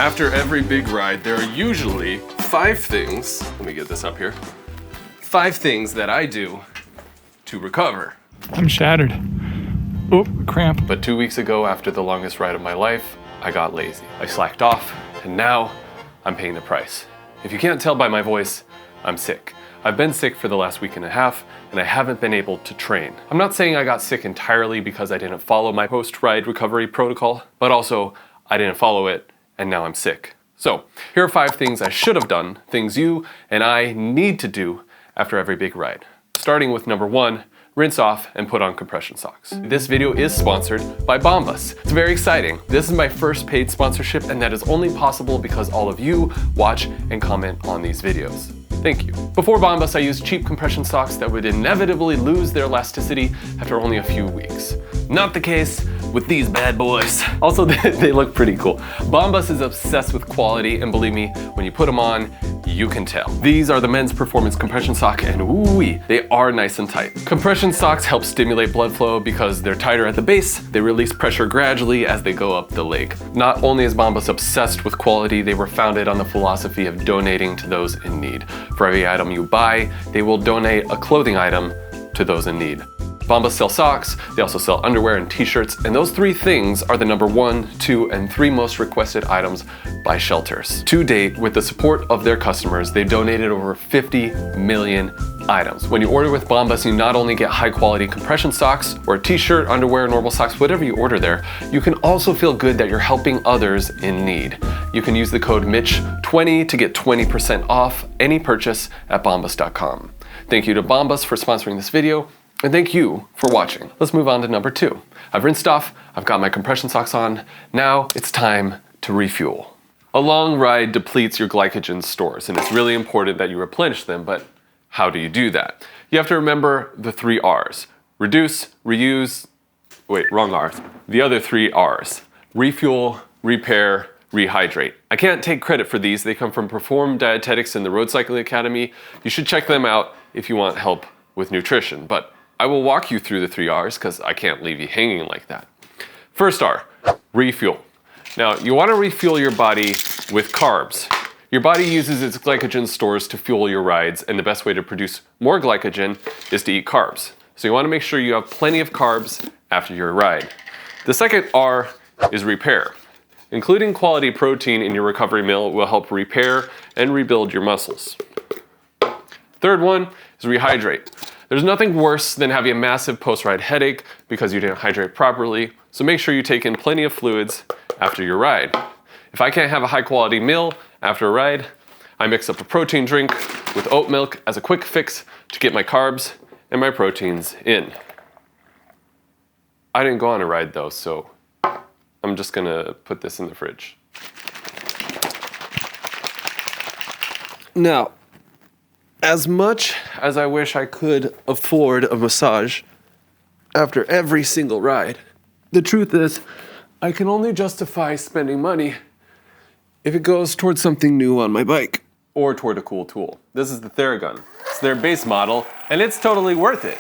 After every big ride, there are usually 5 things, let me get this up here, 5 things that I do to recover. I'm shattered. Oh, cramp. But 2 weeks ago, after the longest ride of my life, I got lazy. I slacked off, and now I'm paying the price. If you can't tell by my voice, I'm sick. I've been sick for the last week and a half, and I haven't been able to train. I'm not saying I got sick entirely because I didn't follow my post-ride recovery protocol, but also I didn't follow it, and now I'm sick. So, here are 5 things I should have done, things you and I need to do after every big ride. Starting with number 1, rinse off and put on compression socks. This video is sponsored by Bombas. It's very exciting. This is my first paid sponsorship, and that is only possible because all of you watch and comment on these videos. Thank you. Before Bombas, I used cheap compression socks that would inevitably lose their elasticity after only a few weeks. Not the case with these bad boys. Also, they look pretty cool. Bombas is obsessed with quality, and believe me, when you put them on, you can tell. These are the men's performance compression sock, and ooh-wee, they are nice and tight. Compression socks help stimulate blood flow because they're tighter at the base. They release pressure gradually as they go up the leg. Not only is Bombas obsessed with quality, they were founded on the philosophy of donating to those in need. For every item you buy, they will donate a clothing item to those in need. Bombas sell socks, they also sell underwear and t-shirts, and those 3 things are the number 1, 2, and 3 most requested items by shelters. To date, with the support of their customers, they've donated over 50 million items. When you order with Bombas, you not only get high-quality compression socks or a t-shirt, underwear, normal socks, whatever you order there, you can also feel good that you're helping others in need. You can use the code Mitch20 to get 20% off any purchase at bombas.com. Thank you to Bombas for sponsoring this video, and thank you for watching. Let's move on to number 2. I've rinsed off, I've got my compression socks on, now it's time to refuel. A long ride depletes your glycogen stores, and it's really important that you replenish them, but how do you do that? You have to remember the 3 R's. Reduce, reuse, wait, wrong R. The other 3 R's. Refuel, repair, rehydrate. I can't take credit for these. They come from Perform Dietetics and the Road Cycling Academy. You should check them out if you want help with nutrition, but I will walk you through the 3 R's because I can't leave you hanging like that. First R, refuel. Now, you want to refuel your body with carbs. Your body uses its glycogen stores to fuel your rides, and the best way to produce more glycogen is to eat carbs. So you want to make sure you have plenty of carbs after your ride. The second R is repair. Including quality protein in your recovery meal will help repair and rebuild your muscles. Third one is rehydrate. There's nothing worse than having a massive post-ride headache because you didn't hydrate properly, so make sure you take in plenty of fluids after your ride. If I can't have a high-quality meal after a ride, I mix up a protein drink with oat milk as a quick fix to get my carbs and my proteins in. I didn't go on a ride though, so I'm just gonna put this in the fridge. Now, as much as I wish I could afford a massage after every single ride, the truth is, I can only justify spending money if it goes towards something new on my bike. Or toward a cool tool. This is the Theragun. It's their base model, and it's totally worth it.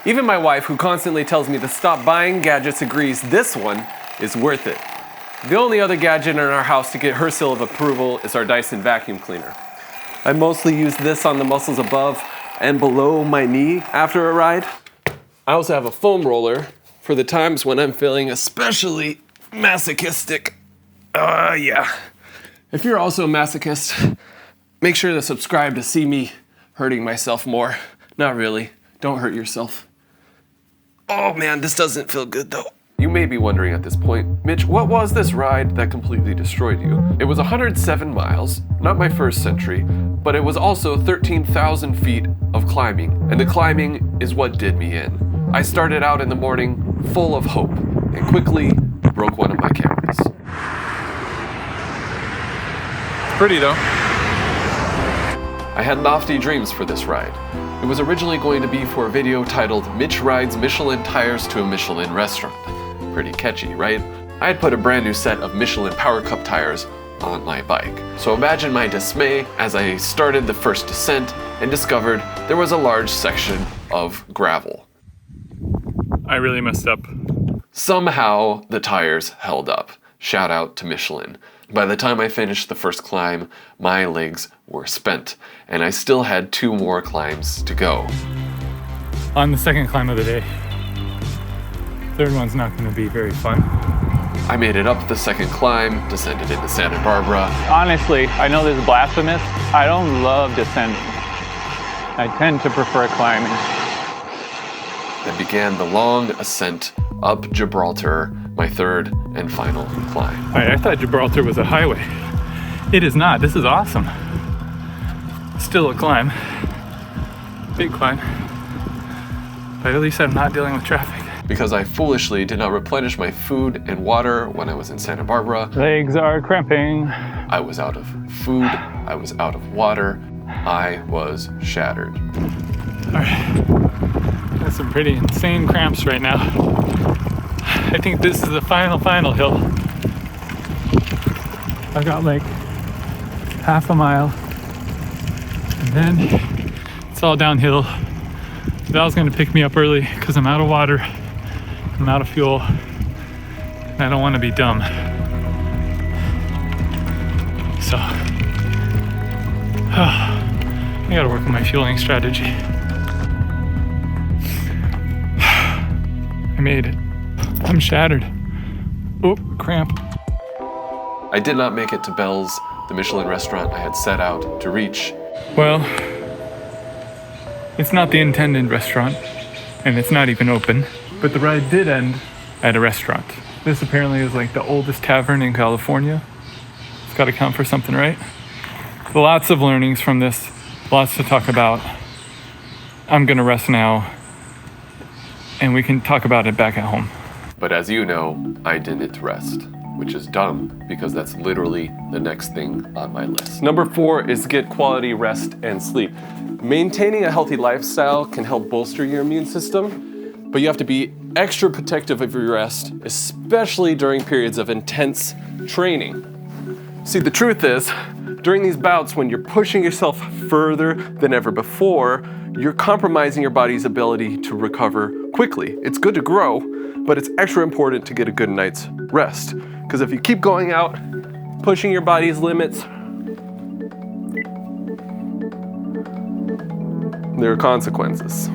Even my wife, who constantly tells me to stop buying gadgets, agrees this one is worth it. The only other gadget in our house to get her seal of approval is our Dyson vacuum cleaner. I mostly use this on the muscles above and below my knee after a ride. I also have a foam roller for the times when I'm feeling especially masochistic. Yeah. If you're also a masochist, make sure to subscribe to see me hurting myself more. Not really. Don't hurt yourself. Oh man, this doesn't feel good though. You may be wondering at this point, Mitch, what was this ride that completely destroyed you? It was 107 miles, not my first century, but it was also 13,000 feet of climbing, and the climbing is what did me in. I started out in the morning full of hope, and quickly broke one of my cameras. Pretty though. I had lofty dreams for this ride. It was originally going to be for a video titled Mitch Rides Michelin Tires to a Michelin Restaurant. Pretty catchy, right? I had put a brand new set of Michelin Power Cup tires on my bike. So imagine my dismay as I started the first descent and discovered there was a large section of gravel. I really messed up. Somehow the tires held up. Shout out to Michelin. By the time I finished the first climb, my legs were spent, and I still had 2 more climbs to go. On the second climb of the day. Third one's not going to be very fun. I made it up the second climb, descended into Santa Barbara. Honestly, I know this is blasphemous. I don't love descending. I tend to prefer climbing. And began the long ascent up Gibraltar, my third and final climb. All right, I thought Gibraltar was a highway. It is not. This is awesome. Still a climb. Big climb. But at least I'm not dealing with traffic. Because I foolishly did not replenish my food and water when I was in Santa Barbara. Legs are cramping. I was out of food. I was out of water. I was shattered. All right. Got some pretty insane cramps right now. I think this is the final hill. I've got like half a mile. And then it's all downhill. Val's gonna pick me up early because I'm out of water. I'm out of fuel. And I don't want to be dumb. So, I gotta work on my fueling strategy. I made it. I'm shattered. Oh, cramp. I did not make it to Bell's, the Michelin restaurant I had set out to reach. Well, it's not the intended restaurant, and it's not even open, but the ride did end at a restaurant. This apparently is like the oldest tavern in California. It's gotta count for something, right? Lots of learnings from this, lots to talk about. I'm gonna rest now, and we can talk about it back at home. But as you know, I didn't rest, which is dumb because that's literally the next thing on my list. Number 4 is get quality rest and sleep. Maintaining a healthy lifestyle can help bolster your immune system, but you have to be extra protective of your rest, especially during periods of intense training. See, the truth is, during these bouts when you're pushing yourself further than ever before, you're compromising your body's ability to recover quickly. It's good to grow, but it's extra important to get a good night's rest. Because if you keep going out, pushing your body's limits, there are consequences.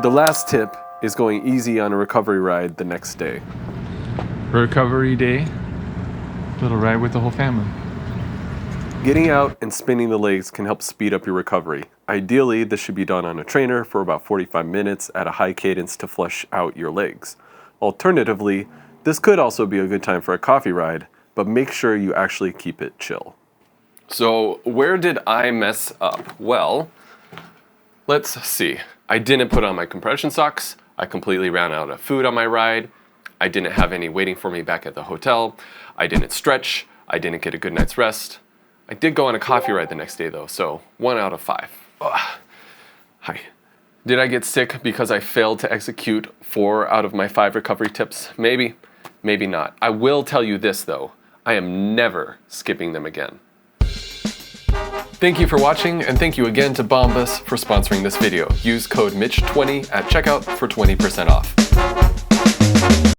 The last tip is going easy on a recovery ride the next day. Recovery day, little ride with the whole family. Getting out and spinning the legs can help speed up your recovery. Ideally, this should be done on a trainer for about 45 minutes at a high cadence to flush out your legs. Alternatively, this could also be a good time for a coffee ride, but make sure you actually keep it chill. So, where did I mess up? Well, let's see. I didn't put on my compression socks. I completely ran out of food on my ride. I didn't have any waiting for me back at the hotel. I didn't stretch. I didn't get a good night's rest. I did go on a coffee ride the next day though, so 1 out of 5. Ugh. Hi. Did I get sick because I failed to execute 4 out of my 5 recovery tips? Maybe, maybe not. I will tell you this though, I am never skipping them again. Thank you for watching, and thank you again to Bombas for sponsoring this video. Use code Mitch20 at checkout for 20% off.